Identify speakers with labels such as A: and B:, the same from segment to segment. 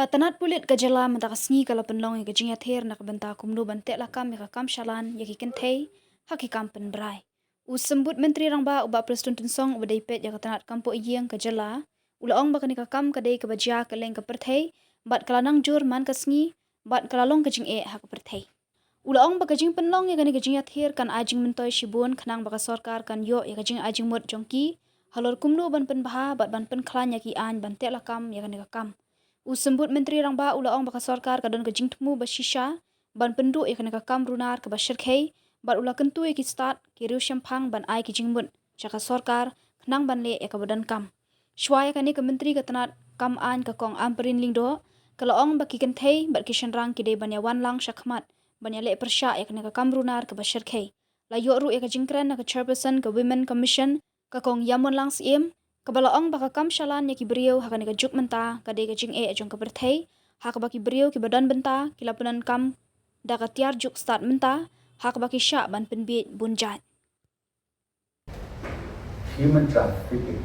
A: Tanat pulit ka jala mata kasngi kala penlong ka jinga ther nak benta kumno bante la kam ka kam shalan ya ki Pynkhaïi haki kam pen brai. Usembut menteri rang ba uba presiden tensong uba daipet ya tanat kampo iyeng ka jala ula ong bakani ka kam ka dei ka baja Kylleng ka Pyrthei bat kalanang jur man kasngi bat kalalong ka jing hak Pyrthei. Ula ong baka jing penlong ya kani ka jinga ther kan ajing mentoy shibun khnang baka sarkar kan yo ya ka jing ajing mut jongki halor kumno ban pen baha bat ban pen khlan ya ki an bante la kam ya kani ka kam. Usembut menteri rang ba ula ong baka sarkar kadon ka jingtmu ba shisha ban pendu ya kana ka kam runar ka ba Pynkhaïi bat ula kentu ya ki start ki riu shampang ban ai ki jingmut chaka sarkar khnang ban le ya ka badan kam shwaya kani ka menteri ka tanat kam an ka kong amperin lingdo kala ong ba ki Pynkhaïi bat ki shanrang ki de ban ya wan lang shakmat ban ya le persha ya kana ka kam runar ka ba Pynkhaïi la yo ru ya ka jingkran na ka chairperson ka women commission ka kong yamon lang siem kabala ong baka kam shalan ya ki Briew hakani ka juk menta ka de ka jing ajong ka Pyrthei hak baki Briew ki badan benta ki lapanan kam da ka tiar juk start menta hak baki sha ban penbit bunjat.
B: Human trafficking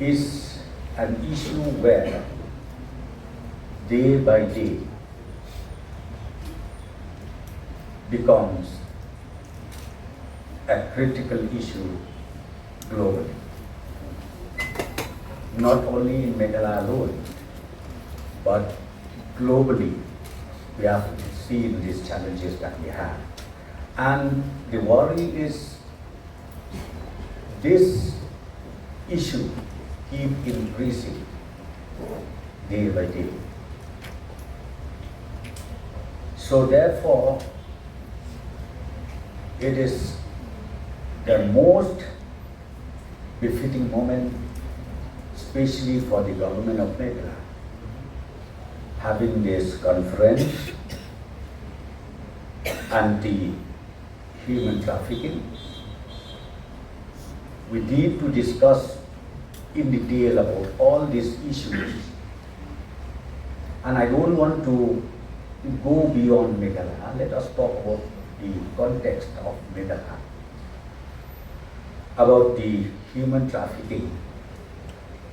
B: is an issue where day by day becomes a critical issue globally. Not only in Meghalaya alone, but globally, we have seen these challenges that we have. And the worry is this issue keep increasing day by day. So therefore, it is the most befitting moment, especially for the government of Meghalaya, having this conference anti-human trafficking. We need to discuss in detail about all these issues, and I don't want to go beyond Meghalaya. Let us talk about the context of Meghalaya, about the human trafficking.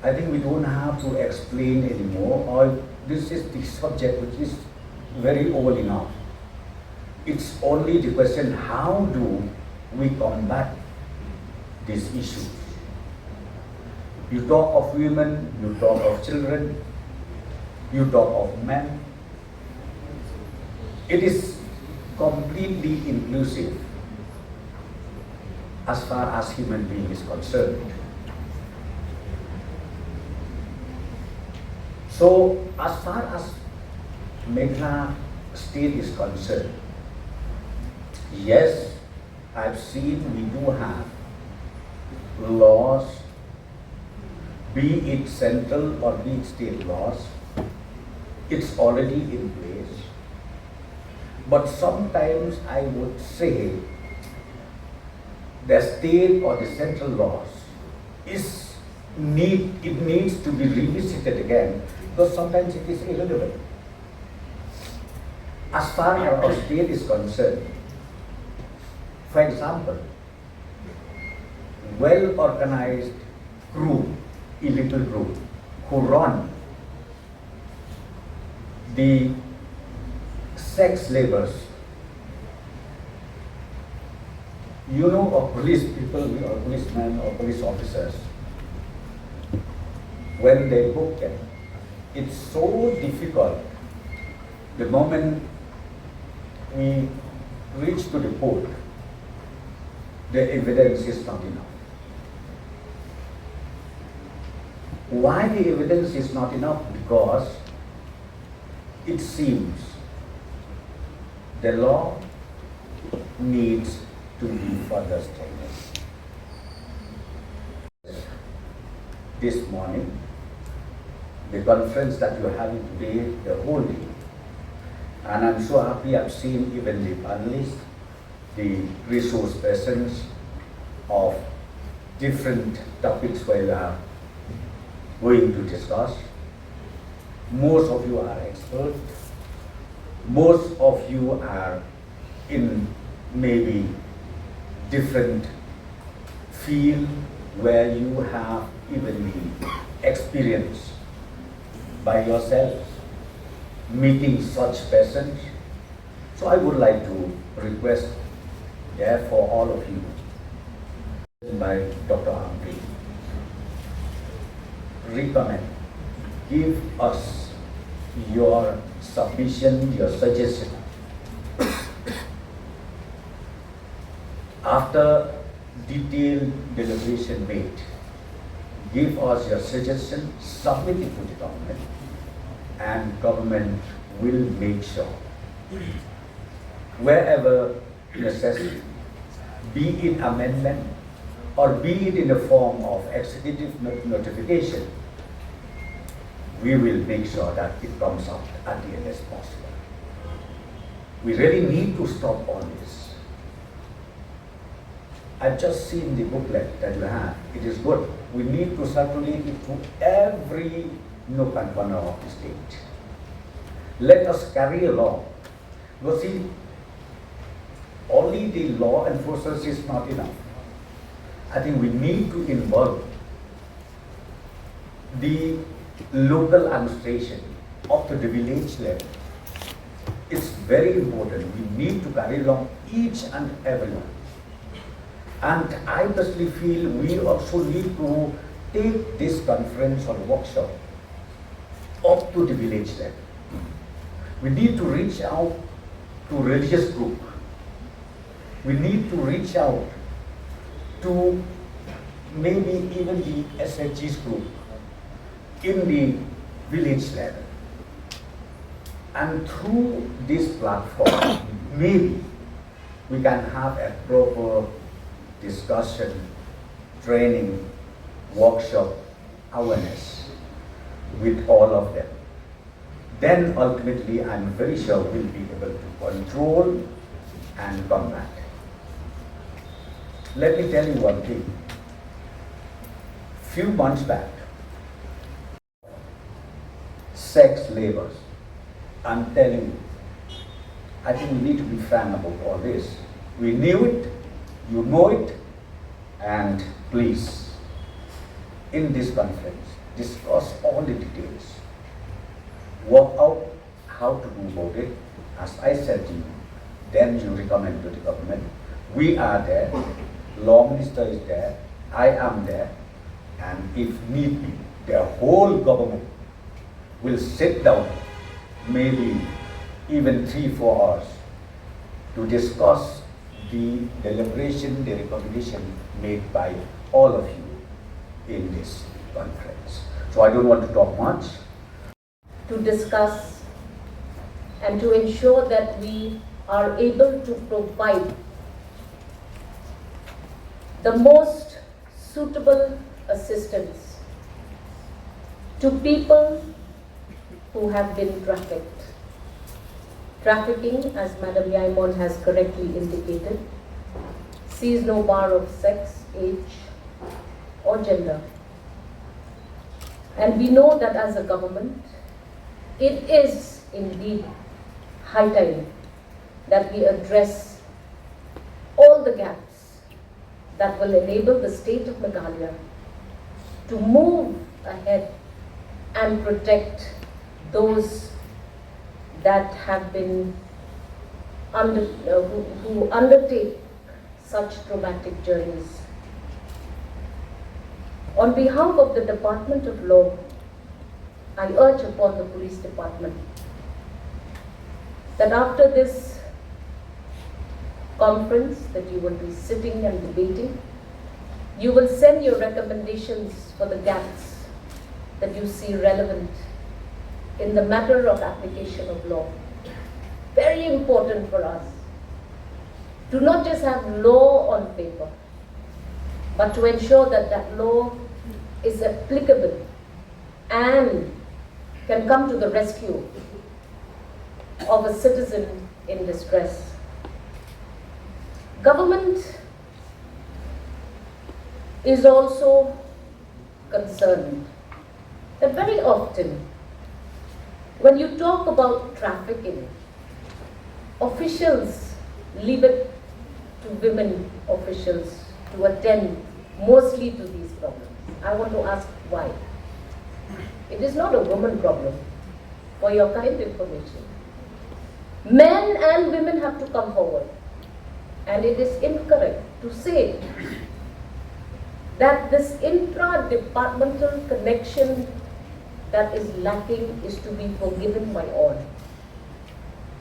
B: I think we don't have to explain anymore, or this is the subject which is very old enough. It's only the question, how do we combat this issue? You talk of women, you talk of children, you talk of men. It is completely inclusive as far as human being is concerned. So, as far as Meghalaya state is concerned, yes, I've seen we do have laws, be it central or be it state laws. It's already in place. But sometimes I would say the state or the central laws needs to be revisited again, because sometimes it is irrelevant. As far as our state is concerned, for example, well-organized group, illegal group, who run the sex labors. You know of police people or policemen or police officers, when they book them, it's so difficult. The moment we reach to the court, the evidence is not enough. Why the evidence is not enough? Because it seems the law needs to be further strengthened. This morning, the conference that you are having today, the whole day, and I'm so happy I've seen even the panelists, the resource persons of different topics where we are going to discuss. Most of you are experts. Most of you are in maybe different field where you have even the experience by yourselves, meeting such persons. So I would like to request, therefore, all of you, by Dr. Amri, recommend, give us your submission, your suggestion. After detailed deliberation made, give us your suggestion, submit it to the government, and government will make sure, wherever necessary, be it amendment or be it in the form of executive notification, we will make sure that it comes out at the earliest possible. We really need to stop all this. I've just seen the booklet that you have. It is good. We need to circulate it to every nook and corner of the state. Let us carry along. Because see, only the law enforcers is not enough. I think we need to involve the local administration up to the village level. It's very important. We need to carry along each and every one. And I personally feel we also need to take this conference or workshop up to the village level. We need to reach out to religious groups. We need to reach out to maybe even the SHG's group in the village level. And through this platform, maybe we can have a proper discussion, training, workshop, awareness with all of them. Then ultimately, I'm very sure we'll be able to control and combat. Let me tell you one thing. Few months back, sex labor, I'm telling you, I think we need to be frank about all this. We knew it, you know it, and please, in this conference, discuss all the details. Work out how to do about it. As I said to you, then you recommend to the government. We are there, Law Minister is there, I am there, and if need be, the whole government will sit down, maybe even 3-4 hours, to discuss the deliberation, the recommendation made by all of you in this conference. So I don't want to talk much.
C: To discuss and to ensure that we are able to provide the most suitable assistance to people who have been trafficked. Trafficking, as Madam Yaimon has correctly indicated, sees no bar of sex, age, or gender. And we know that as a government, it is indeed high time that we address all the gaps that will enable the state of Meghalaya to move ahead and protect those that have been who undertake such traumatic journeys. On behalf of the Department of Law, I urge upon the police department that after this conference that you will be sitting and debating, you will send your recommendations for the gaps that you see relevant in the matter of application of law. Very important for us to not just have law on paper, but to ensure that that law is applicable and can come to the rescue of a citizen in distress. Government is also concerned that very often when you talk about trafficking, officials leave it to women officials to attend mostly to these problems. I want to ask why. It is not a woman problem, for your kind information. Men and women have to come forward. And it is incorrect to say that this intra-departmental connection that is lacking is to be forgiven by all.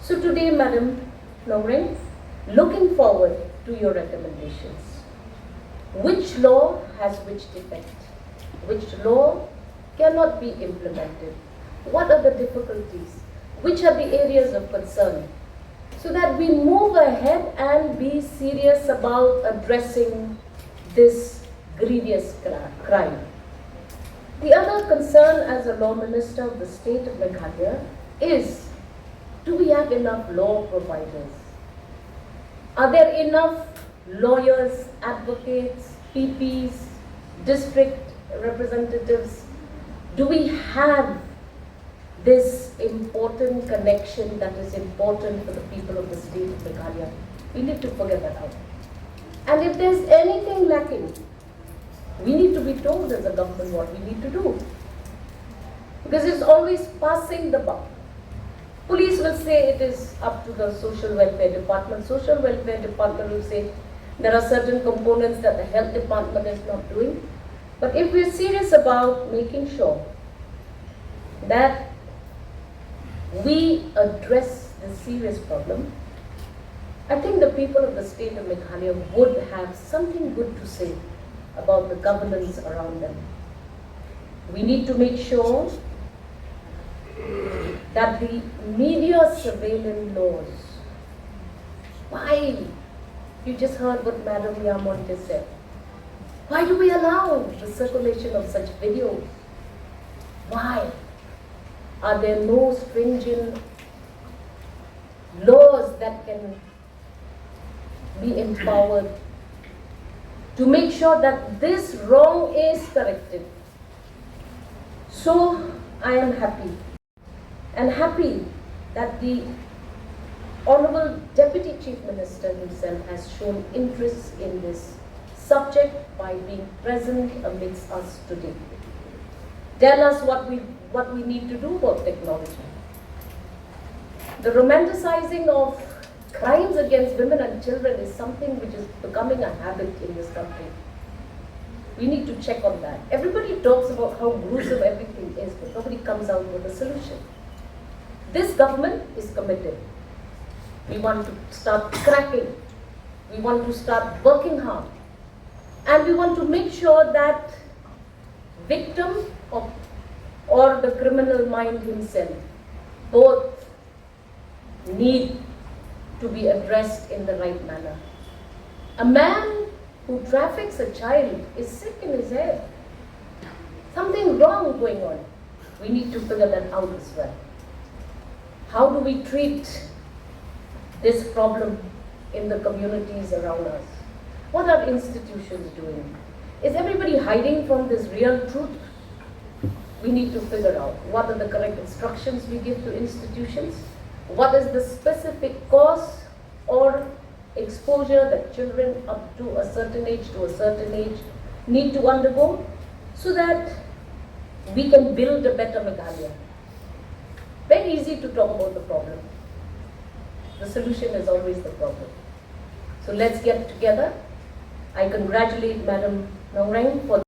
C: So today, Madam Noreen, looking forward to your recommendations. Which law has which defect? Which law cannot be implemented? What are the difficulties? Which are the areas of concern? So that we move ahead and be serious about addressing this grievous crime. The other concern as a law minister of the state of Meghalaya is, do we have enough law providers? Are there enough lawyers, advocates, PPs, district representatives? Do we have this important connection that is important for the people of the state of Meghalaya? We need to figure that out. And if there's anything lacking, we need to be told as a government what we need to do. Because it's always passing the buck. Police will say it is up to the social welfare department. Social welfare department will say there are certain components that the health department is not doing. But if we're serious about making sure that we address this serious problem, I think the people of the state of Meghalaya would have something good to say about the governance around them. We need to make sure that the media surveillance laws, why? You just heard what Madam Yamon just said. Why do we allow the circulation of such videos? Why? Are there no stringent laws that can be empowered to make sure that this wrong is corrected? So I am happy, and happy that the Honorable Deputy Chief Minister himself has shown interest in this subject by being present amidst us today. Tell us what we need to do about technology. The romanticizing of crimes against women and children is something which is becoming a habit in this country. We need to check on that. Everybody talks about how gruesome everything is, but nobody comes out with a solution. This government is committed. We want to start cracking. We want to start working hard. And we want to make sure that victim or the criminal mind himself both need to be addressed in the right manner. A man who traffics a child is sick in his head. Something wrong going on. We need to figure that out as well. How do we treat this problem in the communities around us? What are institutions doing? Is everybody hiding from this real truth? We need to figure out what are the correct instructions we give to institutions, what is the specific cause or exposure that children up to a certain age need to undergo, so that we can build a better Meghalaya. Very easy to talk about the problem. The solution is always the problem. So let's get together. I congratulate Madam Noreen for